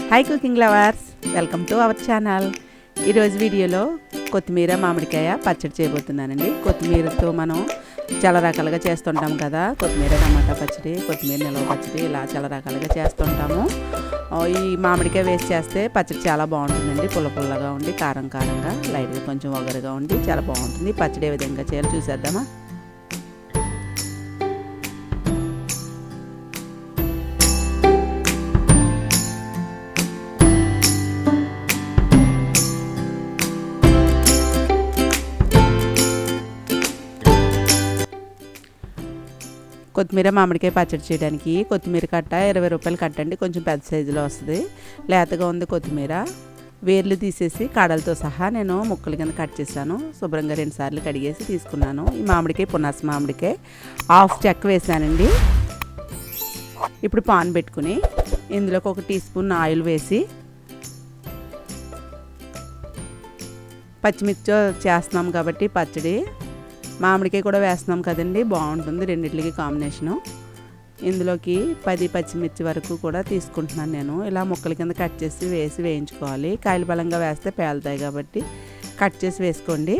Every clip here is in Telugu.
Hi cooking lovers, welcome to our channel. ఈరోజు వీడియోలో కొత్తిమీర మామిడికాయ పచ్చడి చేయబోతున్నానండి. కొత్తిమీరతో మనం చాలా రకాలుగా చేస్తుంటాం కదా. కొత్తిమీర టమాటా పచ్చడి, కొత్తిమీర నిల్వ పచ్చడి, ఇలా చాలా రకాలుగా చేస్తుంటాము. ఈ మామిడికాయ వేసి చేస్తే పచ్చడి చాలా బాగుంటుందండి. పుల్ల పుల్లగా ఉండి కారం కారంగా, లైట్గా కొంచెం ఒగరుగా ఉండి చాలా బాగుంటుంది. పచ్చడి ఏ విధంగా చేయాలో చూసేద్దామా. కొత్తిమీర మామిడికాయ పచ్చడి చేయడానికి కొత్తిమీర కట్ట 20 రూపాయలు కట్టండి. కొంచెం పెద్ద సైజులో వస్తుంది. లేతగా ఉంది కొత్తిమీర. వేర్లు తీసేసి కాడలతో సహా నేను ముక్కలు కింద కట్ చేశాను. శుభ్రంగా 2 సార్లు కడిగేసి తీసుకున్నాను. ఈ మామిడికాయ పునాస మామిడికాయ హాఫ్ చెక్క వేసానండి. ఇప్పుడు పాన్ పెట్టుకుని ఇందులోకి 1 టీ స్పూన్ ఆయిల్ వేసి, పచ్చిమిర్చి చేస్తున్నాం కాబట్టి పచ్చడి మామిడికాయ కూడా వేస్తున్నాం కదండి, బాగుంటుంది రెండిట్లకి కాంబినేషను. ఇందులోకి 10 పచ్చిమిర్చి వరకు కూడా తీసుకుంటున్నాను నేను. ఇలా ముక్కల కింద కట్ చేసి వేయించుకోవాలి. కాయలు బలంగా వేస్తే పేలుతాయి కాబట్టి కట్ చేసి వేసుకోండి.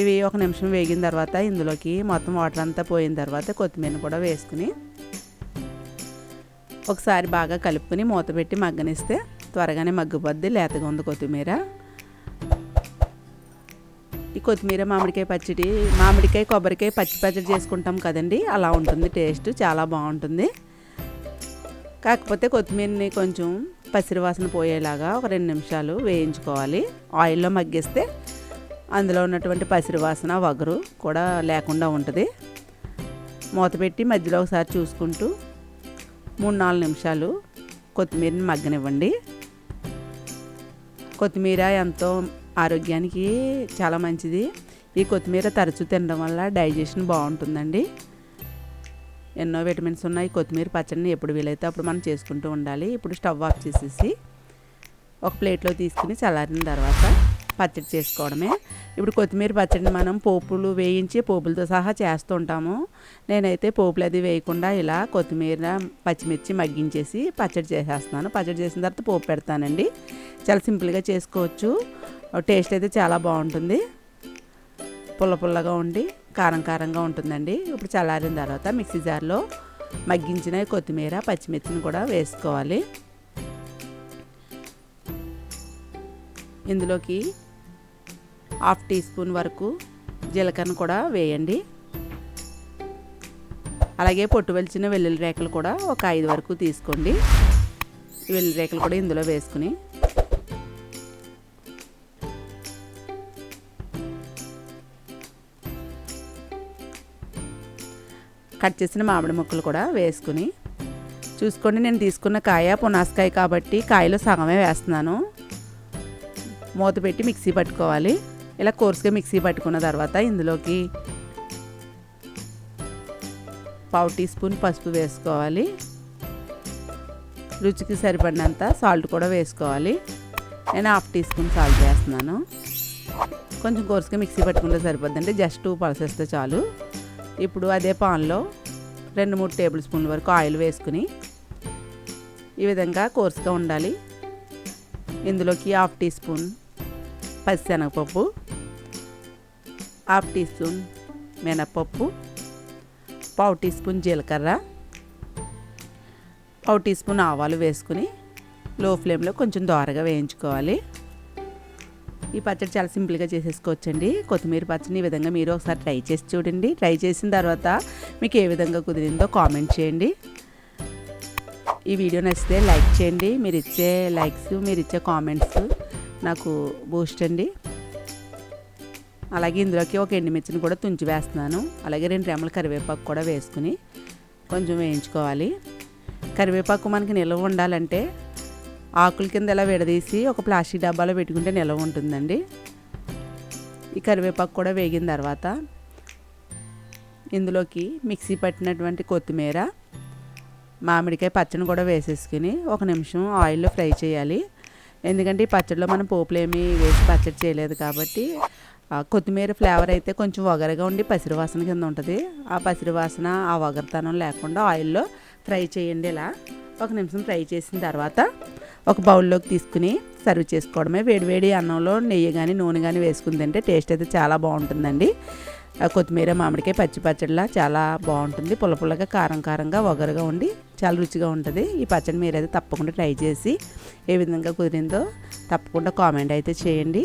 ఇవి 1 నిమిషం వేగిన తర్వాత ఇందులోకి మొత్తం వాటర్ అంతా పోయిన తర్వాత కొత్తిమీరను కూడా వేసుకుని ఒకసారి బాగా కలుపుకొని మూత పెట్టి మగ్గనిస్తే త్వరగానే మగ్గిపోద్ది. లేతగా ఉంది కొత్తిమీర. ఈ కొత్తిమీర మామిడికాయ పచ్చడి, మామిడికాయ కొబ్బరికాయ పచ్చి పచ్చడి చేసుకుంటాం కదండి, అలా ఉంటుంది. టేస్ట్ చాలా బాగుంటుంది. కాకపోతే కొత్తిమీరని కొంచెం పసిరి వాసన పోయేలాగా 2 నిమిషాలు వేయించుకోవాలి. ఆయిల్లో మగ్గిస్తే అందులో ఉన్నటువంటి పసిరి వాసన వగరు కూడా లేకుండా ఉంటుంది. మూత పెట్టి మధ్యలో ఒకసారి చూసుకుంటూ 3-4 నిమిషాలు కొత్తిమీరని మగ్గనివ్వండి. కొత్తిమీర ఎంతో ఆరోగ్యానికి చాలా మంచిది. ఈ కొత్తిమీర తరచూ తినడం వల్ల డైజెషన్ బాగుంటుందండి. ఎన్నో విటమిన్స్ ఉన్నాయి. కొత్తిమీర పచ్చడిని ఎప్పుడు వీలైతే అప్పుడు మనం చేసుకుంటూ ఉండాలి. ఇప్పుడు స్టవ్ ఆఫ్ చేసేసి ఒక ప్లేట్లో తీసుకుని చల్లారిన తర్వాత పచ్చడి చేసుకోవడమే. ఇప్పుడు కొత్తిమీర పచ్చడిని మనం పోపులు వేయించి పోపులతో సహా చేస్తూ ఉంటాము. నేనైతే పోపులు అది వేయకుండా ఇలా కొత్తిమీర పచ్చిమిర్చి మగ్గించేసి పచ్చడి చేసేస్తున్నాను. పచ్చడి చేసిన తర్వాత పోపు పెడతానండి. చాలా సింపుల్గా చేసుకోవచ్చు. టేస్ట్ అయితే చాలా బాగుంటుంది. పుల్ల పుల్లగా ఉండి కారం కారంగా ఉంటుందండి. ఇప్పుడు చల్లారిన తర్వాత మిక్సీ జార్లో మగ్గించిన కొత్తిమీర పచ్చిమిర్చిని కూడా వేసుకోవాలి. ఇందులోకి 1/2 టీ స్పూన్ వరకు జీలకర్ర కూడా వేయండి. అలాగే పొట్టు వెలిచిన వెల్లుల్లి రేకలు కూడా ఒక 5 వరకు తీసుకోండి. వెల్లుల్లి రేకలు కూడా ఇందులో వేసుకుని కట్ చేసిన మామిడి ముక్కలు కూడా వేసుకుని చూసుకోండి. నేను తీసుకున్న కాయ పునాసకాయ కాబట్టి కాయలో సగమే వేస్తున్నాను. మూత పెట్టి మిక్సీ పట్టుకోవాలి. ఇలా కోర్సుగా మిక్సీ పట్టుకున్న తర్వాత ఇందులోకి 1/2 టీ స్పూన్ పసుపు వేసుకోవాలి. రుచికి సరిపడినంత సాల్ట్ కూడా వేసుకోవాలి. నేను 1/2 టీ స్పూన్ సాల్ట్ వేస్తున్నాను. కొంచెం కోర్సుగా మిక్సీ పట్టుకుంటే సరిపోద్దండి, జస్ట్ పలసేస్తే చాలు. ఇప్పుడు అదే పాన్లో 2-3 టేబుల్ స్పూన్ల వరకు ఆయిల్ వేసుకుని ఈ విధంగా కోర్సుగా ఉండాలి. ఇందులోకి 1/2 టీ స్పూన్ పచ్చిశనగపప్పు, 1/2 టీ స్పూన్ మినపప్పు, 1/2 టీ స్పూన్ జీలకర్ర, 1/2 టీ స్పూన్ ఆవాలు వేసుకుని లో ఫ్లేమ్లో కొంచెం దోరగా వేయించుకోవాలి. ఈ పచ్చడి చాలా సింపుల్గా చేసేసుకోవచ్చండి. కొత్తిమీర పచ్చడిని ఈ విధంగా మీరు ఒకసారి ట్రై చేసి చూడండి. ట్రై చేసిన తర్వాత మీకు ఏ విధంగా కుదిరిందో కామెంట్ చేయండి. ఈ వీడియో నచ్చితే లైక్ చేయండి. మీరు ఇచ్చే లైక్స్, మీరు ఇచ్చే కామెంట్స్ నాకు బూస్ట్ అండి. అలాగే ఇందులోకి 1 ఎండుమిర్చిని కూడా తుంచి వేస్తున్నాను. అలాగే 2 రెమ్మల కరివేపాకు కూడా వేసుకుని కొంచెం వేయించుకోవాలి. కరివేపాకు మనకి నిల్వ ఉండాలంటే ఆకుల కింద ఇలా విడదీసి ఒక ప్లాస్టిక్ డబ్బాలో పెట్టుకుంటే నిల్వ ఉంటుందండి. ఈ కరివేపాకు కూడా వేగిన తర్వాత ఇందులోకి మిక్సీ పట్టినటువంటి కొత్తిమీర మామిడికాయ పచ్చడిని కూడా వేసేసుకుని 1 నిమిషం ఆయిల్లో ఫ్రై చేయాలి. ఎందుకంటే ఈ పచ్చడిలో మనం పోపులు ఏమీ వేసి పచ్చడి చేయలేదు కాబట్టి కొత్తిమీర ఫ్లేవర్ అయితే కొంచెం వగరగా ఉండి పసిరి వాసన కింద ఉంటుంది. ఆ పసిరి వాసన, ఆ వగరతనం లేకుండా ఆయిల్లో ఫ్రై చేయండి. ఇలా 1 నిమిషం ఫ్రై చేసిన తర్వాత ఒక బౌల్లోకి తీసుకుని సర్వ్ చేసుకోవడమే. వేడివేడి అన్నంలో నెయ్యి కానీ నూనె కానీ వేసుకుని తింటే టేస్ట్ అయితే చాలా బాగుంటుందండి. కొత్తిమీర మామిడికాయ పచ్చి పచ్చడిలా చాలా బాగుంటుంది. పుల్ల పుల్లగా కారం కారంగా వగరుగా ఉండి చాలా రుచిగా ఉంటుంది. ఈ పచ్చడి మీరైతే తప్పకుండా ట్రై చేసి ఏ విధంగా కుదిరిందో తప్పకుండా కామెంట్ అయితే చేయండి.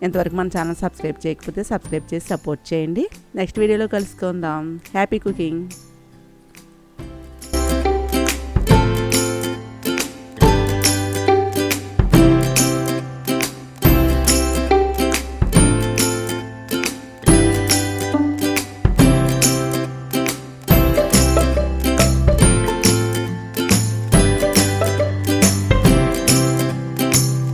ఇంతవరకు మన ఛానల్ సబ్స్క్రైబ్ చేయకపోతే సబ్స్క్రైబ్ చేసి సపోర్ట్ చేయండి. నెక్స్ట్ వీడియోలో కలుసుకుందాం. Happy cooking.